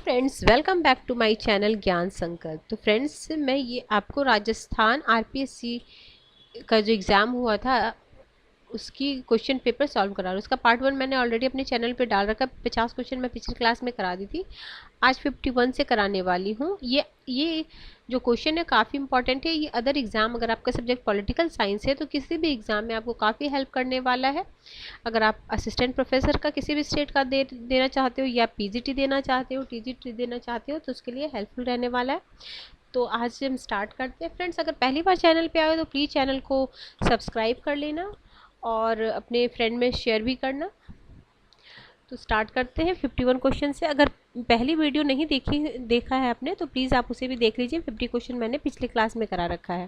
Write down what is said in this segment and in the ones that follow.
Friends, welcome back to my channel Gyan Sankalp. तो friends, मैं ये आपको राजस्थान आरपीएससी का जो एग्ज़ाम हुआ था उसकी क्वेश्चन पेपर सॉल्व करा रहा हूँ। उसका पार्ट 1 मैंने ऑलरेडी अपने चैनल पे डाल रखा। 50 क्वेश्चन मैं पिछली क्लास में करा दी थी। आज 51 से कराने वाली हूँ। ये जो क्वेश्चन है काफ़ी इंपॉर्टेंट है। ये अदर एग्ज़ाम, अगर आपका सब्जेक्ट पॉलिटिकल साइंस है तो किसी भी एग्ज़ाम में आपको काफ़ी हेल्प करने वाला है। अगर आप असिस्टेंट प्रोफेसर का किसी भी स्टेट का देना चाहते हो, या पीजीटी देना चाहते हो, टीजीटी देना चाहते हो, तो उसके लिए हेल्पफुल रहने वाला है। तो आज हम स्टार्ट करते हैं। फ्रेंड्स, अगर पहली बार चैनल पे आए हो तो प्लीज़ चैनल को सब्सक्राइब कर लेना और अपने फ्रेंड में शेयर भी करना। तो स्टार्ट करते हैं 51 क्वेश्चन से। अगर पहली वीडियो नहीं देखा है आपने तो प्लीज़ आप उसे भी देख लीजिए। 50 क्वेश्चन मैंने पिछले क्लास में करा रखा है।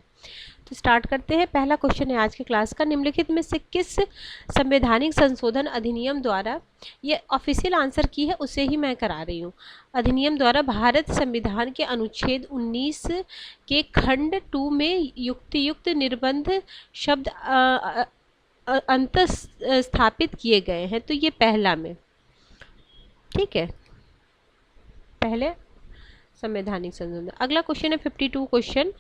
तो स्टार्ट करते हैं। पहला क्वेश्चन है आज की क्लास का, निम्नलिखित में से किस संवैधानिक संशोधन अधिनियम द्वारा, ये ऑफिशियल आंसर की है उसे ही मैं करा रही हूँ, अधिनियम द्वारा भारत संविधान के अनुच्छेद 19 के खंड 2 में युक्त निर्बंध शब्द अंत स्थापित किए गए हैं। तो ये पहला में, ठीक है, पहले संवैधानिक संशोधन। अगला क्वेश्चन है 52 क्वेश्चन,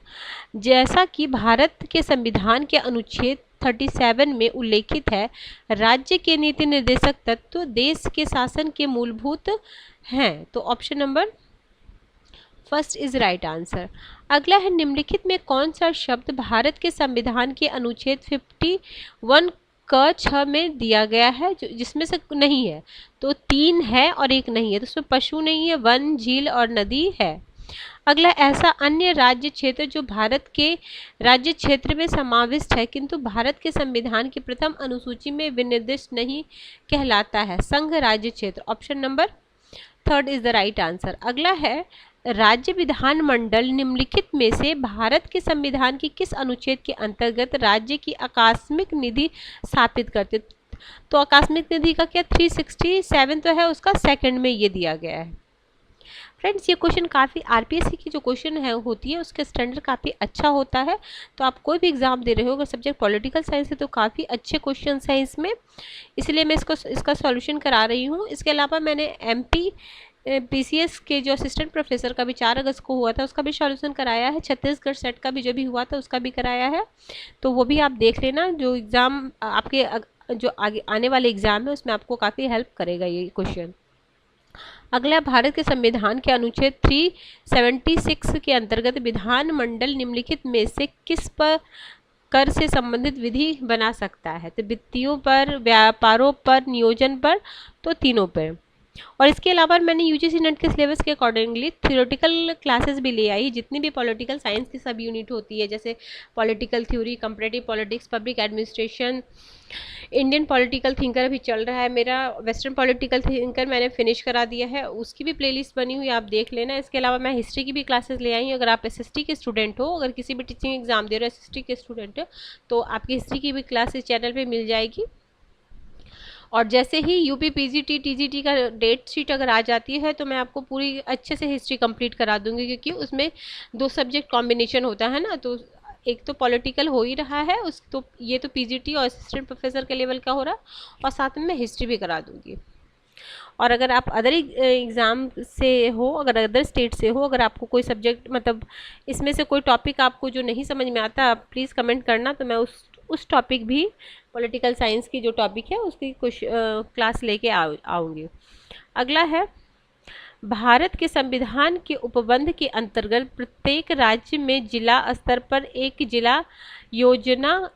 जैसा कि भारत के संविधान के अनुच्छेद 37 में उल्लेखित है, राज्य के नीति निर्देशक तत्व देश के शासन के मूलभूत हैं। तो option number first is right answer. अगला है, निम्नलिखित में कौन सा शब्द भारत के संविधान के अनुच्छेद 51 क 6 में दिया गया है जिसमें से नहीं है? तो 3 है और 1 नहीं है। तो उसमें पशु नहीं है, वन, झील और नदी है। अगला, ऐसा अन्य राज्य क्षेत्र जो भारत के राज्य क्षेत्र में समाविष्ट है किंतु भारत के संविधान की प्रथम अनुसूची में विनिर्दिष्ट नहीं कहलाता है? संघ राज्य क्षेत्र। Option number third is the right answer. अगला है, राज्य विधानमंडल निम्नलिखित में से भारत के संविधान के किस अनुच्छेद के अंतर्गत राज्य की आकस्मिक निधि स्थापित करते? तो आकस्मिक निधि का क्या 367 तो है, उसका सेकंड में ये दिया गया है। फ्रेंड्स, ये क्वेश्चन काफ़ी आरपीएससी की जो क्वेश्चन है होती है उसके स्टैंडर्ड काफ़ी अच्छा होता है। तो आप कोई भी एग्जाम दे रहे हो, अगर सब्जेक्ट पॉलिटिकल साइंस है तो काफ़ी अच्छे क्वेश्चन हैं इसमें, इसलिए मैं इसका सॉल्यूशन करा रही हूँ। इसके अलावा मैंने एमपी पीसीएस के जो असिस्टेंट प्रोफेसर का भी 4 अगस्त को हुआ था उसका भी सॉल्यूशन कराया है। छत्तीसगढ़ सेट का भी जो भी हुआ था उसका भी कराया है। तो वो भी आप देख लेना। जो एग्ज़ाम आपके जो आगे आने वाले एग्ज़ाम है उसमें आपको काफ़ी हेल्प करेगा ये क्वेश्चन। अगला, भारत के संविधान के अनुच्छेद 376 के अंतर्गत विधानमंडल निम्नलिखित में से किस पर कर से संबंधित विधि बना सकता है? तो वित्तीयों पर, व्यापारों पर, नियोजन पर, तो तीनों पर। और इसके अलावा मैंने यूजीसी नेट के सिलेबस के अकॉर्डिंगली थ्योरेटिकल क्लासेस भी ले आई। जितनी भी पॉलिटिकल साइंस की सब यूनिट होती है, जैसे political theory, comparative politics, public administration, Indian political thinker अभी चल रहा है मेरा, वेस्टर्न पॉलिटिकल थिंकर मैंने फिनिश करा दिया है, उसकी भी प्लेलिस्ट बनी हुई, आप देख लेना। इसके अलावा मैं हिस्ट्री की भी क्लासेस ले आई हूँ। अगर आप एसएसटी के स्टूडेंट हो, अगर किसी भी टीचिंग एग्जाम दे रहे हो एसएसटी के स्टूडेंट हो, तो आपकी हिस्ट्री की भी क्लास इस चैनल पर मिल जाएगी। और जैसे ही यूपी पीजीटी टीजीटी का डेट शीट अगर आ जाती है तो मैं आपको पूरी अच्छे से हिस्ट्री कंप्लीट करा दूंगी, क्योंकि उसमें 2 सब्जेक्ट कॉम्बिनेशन होता है ना। तो एक तो पॉलिटिकल हो ही रहा है, उस तो ये तो पीजीटी और असिस्टेंट प्रोफेसर के लेवल का हो रहा, और साथ में मैं हिस्ट्री भी करा दूंगी। और अगर आप अदर एग्ज़ाम से हो, अगर अदर स्टेट से हो, अगर आपको कोई सब्जेक्ट मतलब इसमें से कोई टॉपिक आपको जो नहीं समझ में आता, आप प्लीज़ कमेंट करना, तो मैं उस टॉपिक भी, पॉलिटिकल साइंस की जो टॉपिक है उसकी कुछ क्लास लेके आऊँगी। अगला है, भारत के संविधान के उपबंध के अंतर्गत प्रत्येक राज्य में जिला स्तर पर एक जिला योजना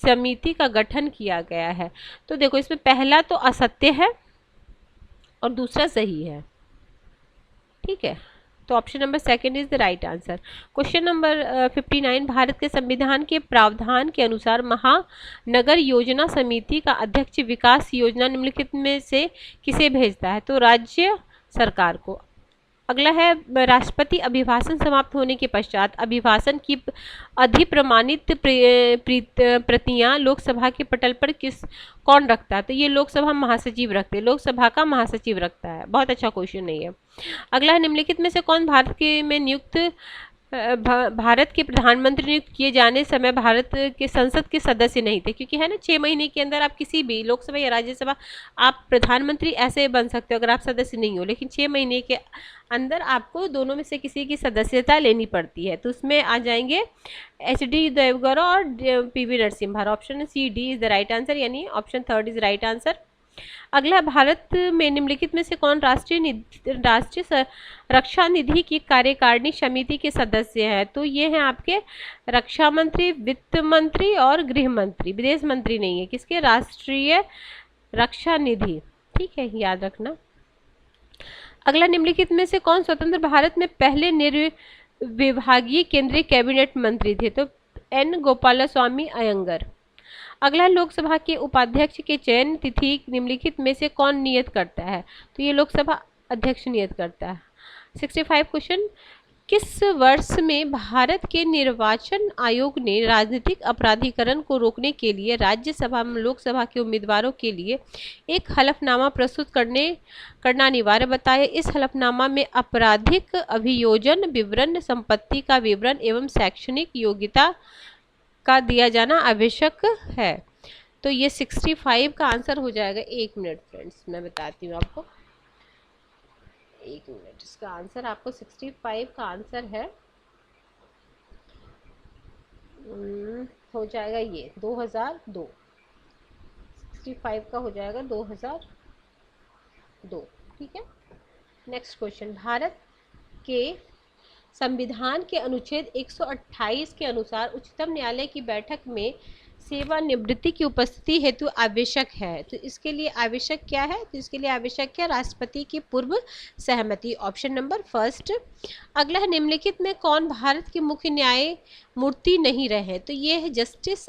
समिति का गठन किया गया है। तो देखो, इसमें पहला तो असत्य है और दूसरा सही है, ठीक है। तो option number second is the right answer. Question number 59, Bharat के संविधान के प्रावधान के अनुसार महानगर योजना समिति का अध्यक्ष विकास योजना निम्नलिखित में से किसे भेजता है? तो राज्य सरकार को। अगला है, राष्ट्रपति अभिभाषण समाप्त होने के पश्चात अभिभाषण की अधिप्रमाणित प्रतियां लोकसभा के पटल पर कौन रखता है? तो ये लोकसभा महासचिव रखते हैं, लोकसभा का महासचिव रखता है। बहुत अच्छा क्वेश्चन नहीं है। अगला है, निम्नलिखित में से कौन भारत के में नियुक्त भारत के प्रधानमंत्री नियुक्त किए जाने समय भारत के संसद के सदस्य नहीं थे, क्योंकि है ना 6 महीने के अंदर आप किसी भी लोकसभा या राज्यसभा आप प्रधानमंत्री ऐसे बन सकते हो अगर आप सदस्य नहीं हो, लेकिन 6 महीने के अंदर आपको दोनों में से किसी की सदस्यता लेनी पड़ती है। तो उसमें आ जाएंगे HD देवगौड़ा और PV Narasimha. Option C D is the right answer, यानी option third is right answer. अगला, भारत में निम्नलिखित में से कौन राष्ट्रीय रक्षा निधि की कार्यकारिणी समिति के सदस्य हैं? तो ये हैं आपके रक्षा मंत्री, वित्त मंत्री और गृह मंत्री, विदेश मंत्री नहीं है। किसके? राष्ट्रीय रक्षा निधि, ठीक है, याद रखना। अगला, निम्नलिखित में से कौन स्वतंत्र भारत में पहले निर्विभागीय केंद्रीय कैबिनेट मंत्री थे? तो N गोपालस्वामी अयंगर। अगला, लोकसभा के उपाध्यक्ष के चयन तिथि निम्नलिखित में से कौन नियत करता है? तो ये लोकसभा अध्यक्ष नियत करता है। 65 क्वेश्चन, किस वर्ष में भारत के निर्वाचन आयोग ने राजनीतिक अपराधीकरण को रोकने के लिए राज्यसभा में लोकसभा के उम्मीदवारों के लिए एक हलफनामा प्रस्तुत करना अनिवार्य बताया? इस हलफनामा में आपराधिक अभियोजन विवरण, संपत्ति का विवरण एवं शैक्षणिक योग्यता का दिया जाना आवश्यक है। तो ये 65 का आंसर हो जाएगा। 1 मिनट फ्रेंड्स, मैं बताती हूँ आपको, 1 मिनट। इसका आंसर आपको 65 का आंसर है, हो जाएगा ये 2002। 65 का हो जाएगा 2002, ठीक है। नेक्स्ट क्वेश्चन, भारत के संविधान के अनुच्छेद 128 के अनुसार उच्चतम न्यायालय की बैठक में सेवानिवृत्ति की उपस्थिति हेतु आवश्यक है। तो इसके लिए आवश्यक क्या है? तो इसके लिए आवश्यक है राष्ट्रपति की पूर्व सहमति, ऑप्शन नंबर फर्स्ट। अगला है, निम्नलिखित में कौन भारत के मुख्य न्यायमूर्ति नहीं रहे? तो ये है justice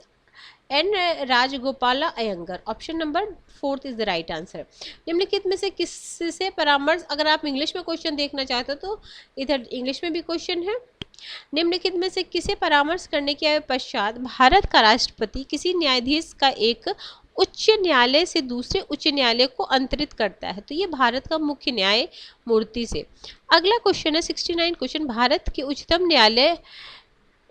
N Rajagopala Iyengar, option number fourth is the right answer. निम्नलिखित में से किससे परामर्श, अगर आप इंग्लिश में क्वेश्चन देखना चाहते हो तो इधर इंग्लिश में भी क्वेश्चन है। निम्नलिखित में से किसे परामर्श करने के पश्चात भारत का राष्ट्रपति किसी न्यायाधीश का एक उच्च न्यायालय से दूसरे उच्च न्यायालय को अंतरित करता है? तो ये भारत का मुख्य न्यायमूर्ति से। अगला क्वेश्चन है 69 क्वेश्चन, भारत के उच्चतम न्यायालय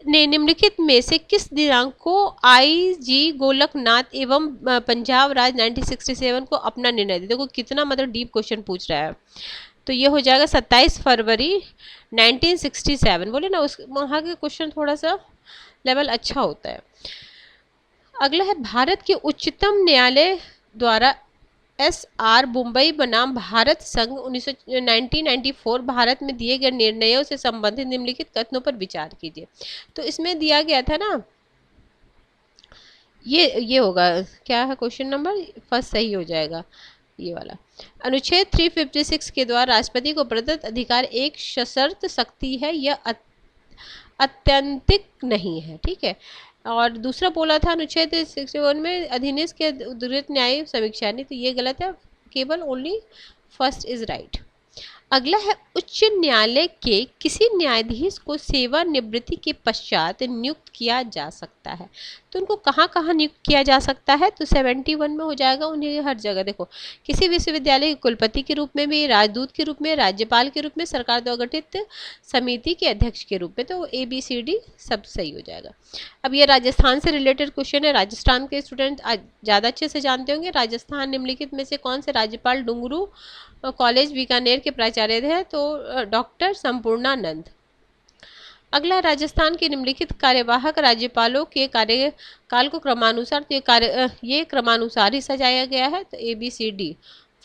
ने निम्नलिखित में से किस दिनांक को IG गोलकनाथ एवं पंजाब राज 1967 को अपना निर्णय दिया? देखो कितना मतलब डीप क्वेश्चन पूछ रहा है। तो ये हो जाएगा 27 फरवरी 1967। बोले ना उस वहाँ के क्वेश्चन थोड़ा सा लेवल अच्छा होता है। अगला है, भारत के उच्चतम न्यायालय द्वारा SR मुंबई बनाम भारत संघ 1994 भारत में दिए गए निर्णयों से संबंधित निम्नलिखित कथनों पर विचार कीजिए। तो इसमें दिया गया था ना, ये होगा क्या है क्वेश्चन नंबर फर्स्ट, सही हो जाएगा ये वाला। अनुच्छेद 356 के द्वारा राष्ट्रपति को प्रदत्त अधिकार एक सशर्त शक्ति है, यह अत्यंतिक नहीं है, ठीक है। और दूसरा बोला था अनुच्छेद 61 में अधीनस्थ के उद्धृत न्याय समीक्षा नहीं, तो ये गलत है, केवल ओनली फर्स्ट इज राइट। अगला है, उच्च न्यायालय के किसी न्यायाधीश को सेवानिवृत्ति के पश्चात नियुक्त किया जा सकता है? तो उनको कहाँ कहाँ नियुक्त किया जा सकता है? तो 71 में हो जाएगा उन्हें हर जगह। देखो, किसी विश्वविद्यालय के कुलपति के रूप में भी, राजदूत के रूप में, राज्यपाल के रूप में, सरकार द्वारा गठित समिति के अध्यक्ष के रूप में। तो ABCD सब सही हो जाएगा। अब ये राजस्थान से रिलेटेड क्वेश्चन है, राजस्थान के स्टूडेंट ज़्यादा अच्छे से जानते होंगे। राजस्थान निम्नलिखित में से कौन से राज्यपाल डुंगरू कॉलेज बीकानेर के प्राचार्य थे? तो डॉक्टर संपूर्णानंद। अगला, राजस्थान के निम्नलिखित कार्यवाहक राज्यपालों के कार्यकाल को क्रमानुसार, तो ये क्रमानुसार ही सजाया गया है। तो ABCD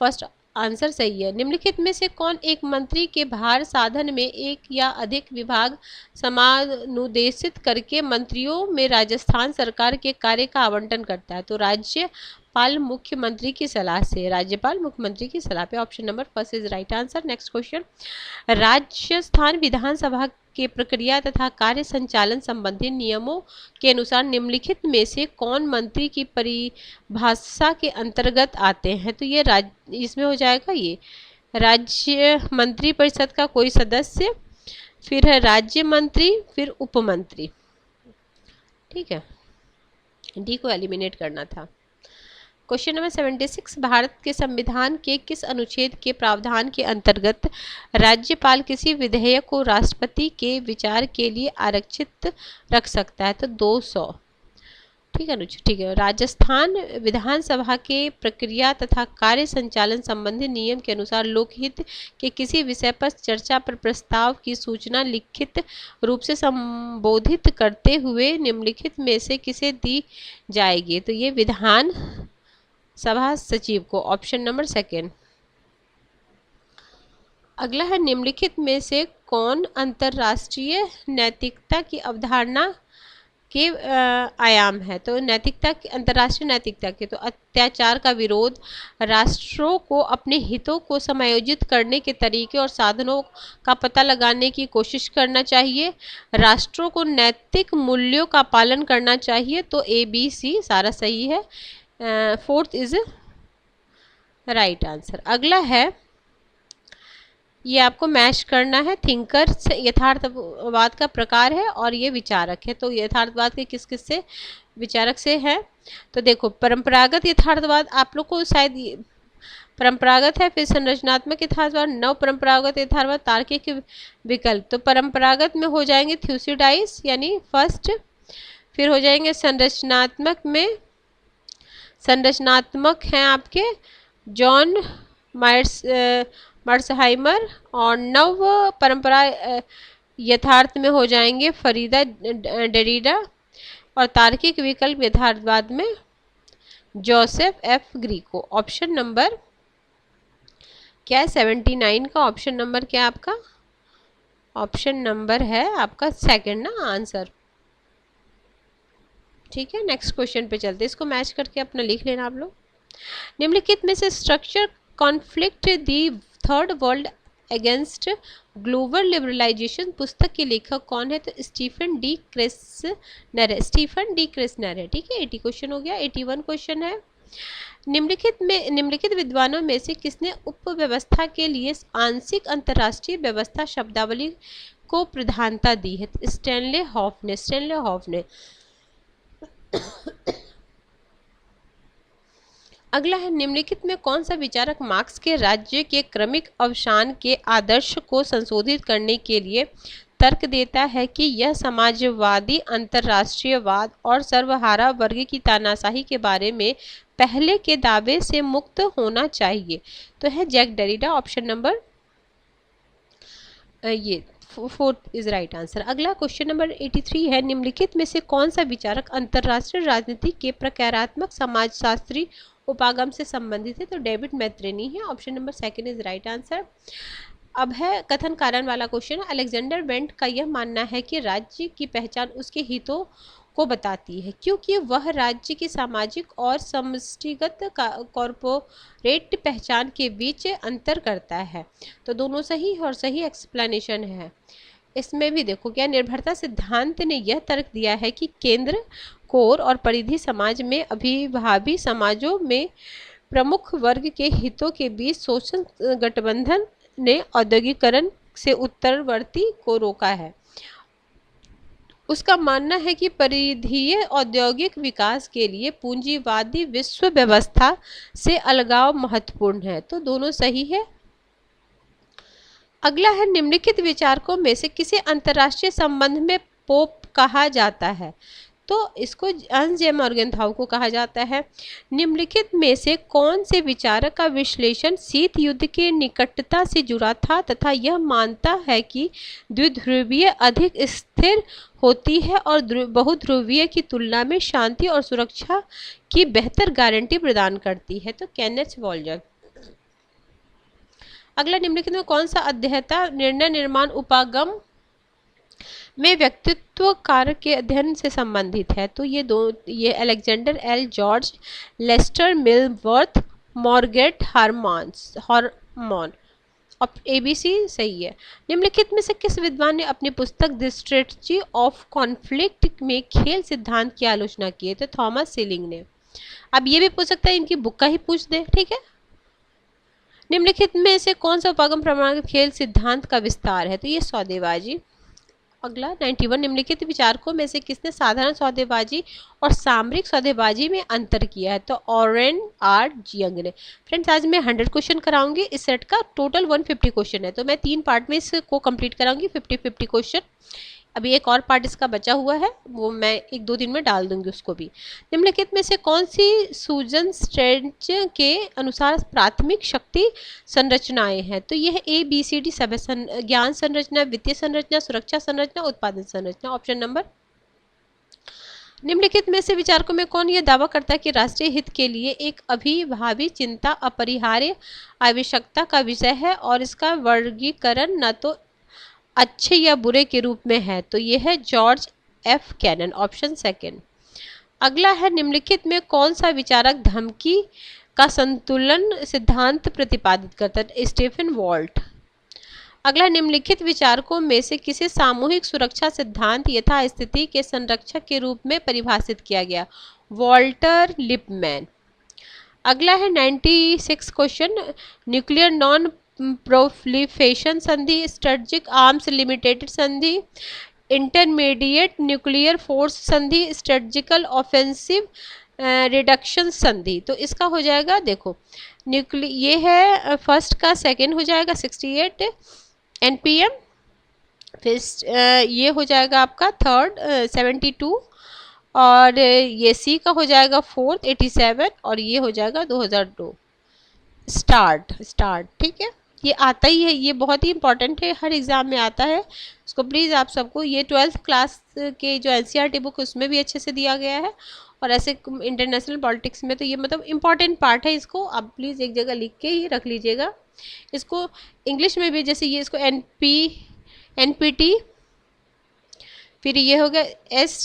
फर्स्ट आंसर सही है। निम्नलिखित में से कौन एक मंत्री के भार साधन में एक या अधिक विभाग समानुदेशित करके मंत्रियों में राजस्थान सरकार के कार्य का आवंटन करता है? तो राज्यपाल मुख्यमंत्री की सलाह से, राज्यपाल मुख्यमंत्री की सलाह पे, option number first is right answer. Next question, Rajasthan विधानसभा के प्रक्रिया तथा कार्य संचालन संबंधी नियमों के अनुसार निम्नलिखित में से कौन मंत्री की परिभाषा के अंतर्गत आते हैं? तो ये इसमें हो जाएगा ये राज्य मंत्री परिषद का कोई सदस्य, फिर है राज्य मंत्री, फिर उपमंत्री, ठीक है। डी को एलिमिनेट करना था। क्वेश्चन नंबर 76, भारत के संविधान के किस अनुच्छेद के प्रावधान के अंतर्गत राज्यपाल किसी विधेयक को राष्ट्रपति के विचार के लिए आरक्षित रख सकता है? तो 200। ठीक है अनुच्छेद, ठीक है। राजस्थान विधानसभा के प्रक्रिया तथा कार्य संचालन संबंधी नियम के अनुसार लोकहित के किसी विषय पर चर्चा पर प्रस्ताव की सूचना लिखित रूप से संबोधित करते हुए निम्नलिखित में से किसे दी जाएगी? तो ये विधान सभा सचिव को, ऑप्शन नंबर सेकेंड। अगला है, निम्नलिखित में से कौन अंतरराष्ट्रीय नैतिकता की अवधारणा के आयाम है? तो नैतिकता, अंतर्राष्ट्रीय नैतिकता के, तो अत्याचार का विरोध, राष्ट्रों को अपने हितों को समायोजित करने के तरीके और साधनों का पता लगाने की कोशिश करना चाहिए, राष्ट्रों को नैतिक मूल्यों का पालन करना चाहिए। तो ABC सारा सही है, फोर्थ इज राइट आंसर। अगला है, ये आपको मैच करना है। थिंकर्स यथार्थवाद का प्रकार है और ये विचारक है। तो यथार्थवाद के किस किस से विचारक से है? तो देखो, परंपरागत यथार्थवाद आप लोग को शायद परंपरागत है, फिर संरचनात्मक यथार्थवाद, नव परंपरागत यथार्थवाद, तार्किक विकल्प। तो परंपरागत में हो जाएंगे थ्यूसिडाइस यानी फर्स्ट, फिर हो जाएंगे संरचनात्मक में, संरचनात्मक हैं आपके जॉन मर्सहाइमर, और नव परंपरा यथार्थ में हो जाएंगे फरीदा डेरिडा, और तार्किक विकल्प यथार्थवाद में Joseph F Greco. Option number क्या है? 79 का ऑप्शन नंबर क्या है आपका? ऑप्शन नंबर है आपका सेकंड ना आंसर। ठीक है, नेक्स्ट क्वेश्चन पे चलते, इसको मैच करके अपना लिख लेना आप लोग। निम्नलिखित में से structure conflict the third world against global liberalization पुस्तक के लेखक कौन है? तो स्टीफन डी क्रिस्नर है, स्टीफन डी क्रिस्नर है। ठीक है, 80 क्वेश्चन हो गया। 81 क्वेश्चन है, निम्नलिखित विद्वानों में से किसने उपव्यवस्था के लिए आंशिक अंतर्राष्ट्रीय व्यवस्था शब्दावली को प्रधानता दी है? स्टैनले हॉफ ने। अगला है, निम्नलिखित में कौन सा विचारक मार्क्स के राज्य के क्रमिक अवसान के आदर्श को संशोधित करने के लिए तर्क देता है कि यह समाजवादी अंतर्राष्ट्रीयवाद और सर्वहारा वर्ग की तानाशाही के बारे में पहले के दावे से मुक्त होना चाहिए? तो है जैक डेरिडा, ऑप्शन नंबर ये फोर्थ इज राइट आंसर। अगला क्वेश्चन नंबर 83 है, निम्नलिखित में से कौन सा विचारक अंतर्राष्ट्रीय राजनीति के प्रकारात्मक समाजशास्त्री उपागम से संबंधित है? तो डेविड मैत्रेनी है, option number second is right answer. अब है कथन कारण वाला क्वेश्चन। अलेक्जेंडर वेंट का यह मानना है कि राज्य की पहचान उसके हितों को बताती है क्योंकि वह राज्य की सामाजिक और समष्टिगत कॉर्पोरेट पहचान के बीच अंतर करता है। तो दोनों सही और सही एक्सप्लेनेशन है। इसमें भी देखो क्या निर्भरता सिद्धांत ने यह तर्क दिया है कि केंद्र, कोर और परिधि समाज में अभिभावी समाजों में प्रमुख वर्ग के हितों के बीच शोषण गठबंधन ने औद्योगिकरण से उत्तरवर्ती को रोका है। उसका मानना है कि परिधीय औद्योगिक विकास के लिए पूंजीवादी विश्व व्यवस्था से अलगाव महत्वपूर्ण है। तो दोनों सही है। अगला है, निम्नलिखित विचारकों में से किसे अंतर्राष्ट्रीय संबंध में पोप कहा जाता है? तो इसको हंस जे मॉर्गनथाउ को कहा जाता है। निम्नलिखित में से कौन से विचारक का विश्लेषण शीत युद्ध के निकटता से जुड़ा था तथा यह मानता है कि द्विध्रुवीय अधिक स्थिर होती है और बहुध्रुवीय की तुलना में शांति और सुरक्षा की बेहतर गारंटी प्रदान करती है? तो केनेथ वॉल्जर। अगला, निम्नलिखित में कौन सा अध्येता निर्णय निर्माण उपागम में व्यक्तित्व कारक के अध्ययन से संबंधित है? तो ये Alexander L George, Lester Milbrath, Margaret Hermann. ABC सही है। निम्नलिखित में से किस विद्वान ने अपनी पुस्तक द स्ट्रेटजी ऑफ कॉन्फ्लिक्ट में खेल सिद्धांत की आलोचना की है? तो थॉमस सीलिंग ने। अब ये भी पूछ सकता है, इनकी बुक का ही पूछ दे, ठीक है। निम्नलिखित में से कौन सा उपागम प्रमाणित खेल सिद्धांत का विस्तार है? तो ये सौदेबाजी। अगला 91, निम्नलिखित विचारकों में से किसने साधारण सौदेबाजी और सामरिक सौदेबाजी में अंतर किया है? तो ऑरेन आर यंग ने। फ्रेंड्स आज मैं 100 क्वेश्चन कराऊंगी, इस सेट का टोटल 150 क्वेश्चन है, तो मैं 3 पार्ट में इसको कंप्लीट कराऊंगी, 50-50 क्वेश्चन। अभी एक और पार्ट इसका बचा हुआ है, वो मैं 1-2 दिन में डाल दूंगी उसको भी। निम्नलिखित में से कौन सी सूजन स्ट्रेंच के अनुसार प्राथमिक शक्ति संरचनाएं हैं? तो यह ABCD सभ्य ज्ञान संरचना, वित्तीय संरचना, सुरक्षा संरचना, उत्पादन संरचना। Option number. निम्नलिखित में से विचारकों में कौन यह दावा करता है कि राष्ट्रीय हित के लिए एक अभिभावी चिंता अपरिहार्य आवश्यकता का विषय है और इसका वर्गीकरण न तो अच्छे या बुरे के रूप में है? तो यह है George F Kennan. Option second. अगला है निम्नलिखित में कौन सा विचारक धमकी का संतुलन सिद्धांत प्रतिपादित करता है? Stephen Walt. अगला निम्नलिखित विचारकों में से किसे सामूहिक सुरक्षा सिद्धांत यथास्थिति के संरक्षक के रूप में परिभाषित किया गया? Walter Lipman. अगला है 96 क्वेश्चन, न्यूक्लियर नॉन प्रोलिफरेशन संधि, स्ट्रेटेजिक आर्म्स लिमिटेड संधि, इंटरमीडिएट न्यूक्लियर फोर्स संधि, स्ट्रेटेजिकल ऑफेंसिव रिडक्शन संधि। तो इसका हो जाएगा, देखो ये है फर्स्ट का, सेकंड हो जाएगा 68 NPM, फिर ये हो जाएगा आपका थर्ड 72, और ये सी का हो जाएगा फोर्थ 87, और ये हो जाएगा 2002 स्टार्ट। ठीक है, ये आता ही है, ये बहुत ही इंपॉर्टेंट है, हर एग्जाम में आता है। इसको प्लीज़ आप सबको, ये 12th क्लास के जो NCERT बुक उसमें भी अच्छे से दिया गया है, और ऐसे इंटरनेशनल पॉलिटिक्स में तो ये मतलब इम्पॉर्टेंट पार्ट है, इसको आप प्लीज़ एक जगह लिख के ही रख लीजिएगा। इसको इंग्लिश में भी, जैसे ये इसको NPT, फिर ये हो गया S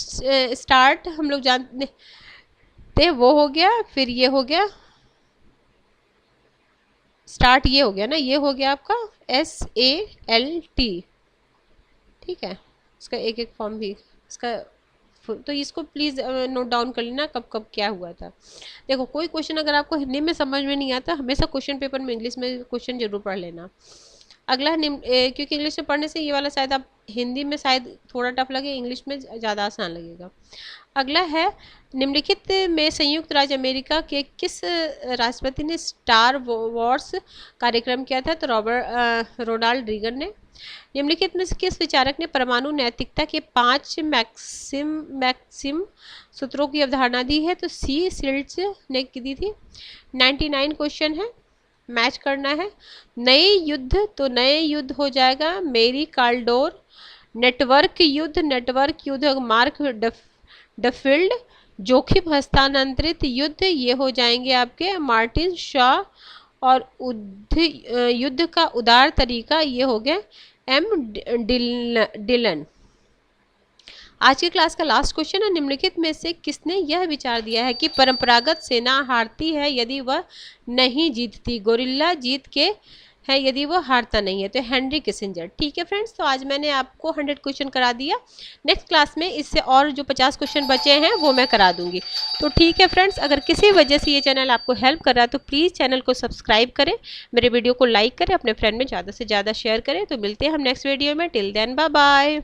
स्टार्ट, हम लोग जानते थे, वो हो गया, फिर ये हो गया स्टार्ट, ये हो गया ना, ये हो गया आपका SALT। ठीक है, इसका एक एक फॉर्म भी इसका, तो इसको प्लीज़ नोट डाउन कर लेना कब कब क्या हुआ था। देखो कोई क्वेश्चन अगर आपको हिंदी में समझ में नहीं आता, हमेशा क्वेश्चन पेपर में इंग्लिश में क्वेश्चन जरूर पढ़ लेना। अगला क्योंकि इंग्लिश में पढ़ने से ये वाला शायद आप हिंदी में शायद थोड़ा टफ लगे, इंग्लिश में ज़्यादा आसान लगेगा। अगला है निम्नलिखित में संयुक्त राज्य अमेरिका के किस राष्ट्रपति ने स्टार वॉर्स कार्यक्रम किया था? तो रोनाल्ड रीगन ने। निम्नलिखित में से किस विचारक ने परमाणु नैतिकता के 5 मैक्सिम सूत्रों की अवधारणा दी है? तो सी सिल्ट्स ने दी थी। 99 क्वेश्चन है, मैच करना है। नए युद्ध, तो नए युद्ध हो जाएगा मेरी कार्लडोर। नेटवर्क युद्ध मार्क डफील्ड। जोखिम हस्तांतरित युद्ध, ये हो जाएंगे आपके मार्टिन शॉ। और युद्ध का उदार तरीका, ये हो गया M डिलन। आज की क्लास का लास्ट क्वेश्चन है, निम्नलिखित में से किसने यह विचार दिया है कि परंपरागत सेना हारती है यदि वह नहीं जीतती, गोरिल्ला जीत के है यदि वह हारता नहीं है? तो हेनरी किसिंजर। ठीक है फ्रेंड्स, तो आज मैंने आपको 100 क्वेश्चन करा दिया, नेक्स्ट क्लास में इससे और जो 50 क्वेश्चन बचे हैं वो मैं करा दूंगी। तो ठीक है फ्रेंड्स, अगर किसी वजह से ये चैनल आपको हेल्प कर रहा है तो प्लीज़ चैनल को सब्सक्राइब करें, मेरे वीडियो को लाइक करें, अपने फ्रेंड में ज़्यादा से ज़्यादा शेयर करें। तो मिलते हैं हम नेक्स्ट वीडियो में, टिल देन बाय बाय।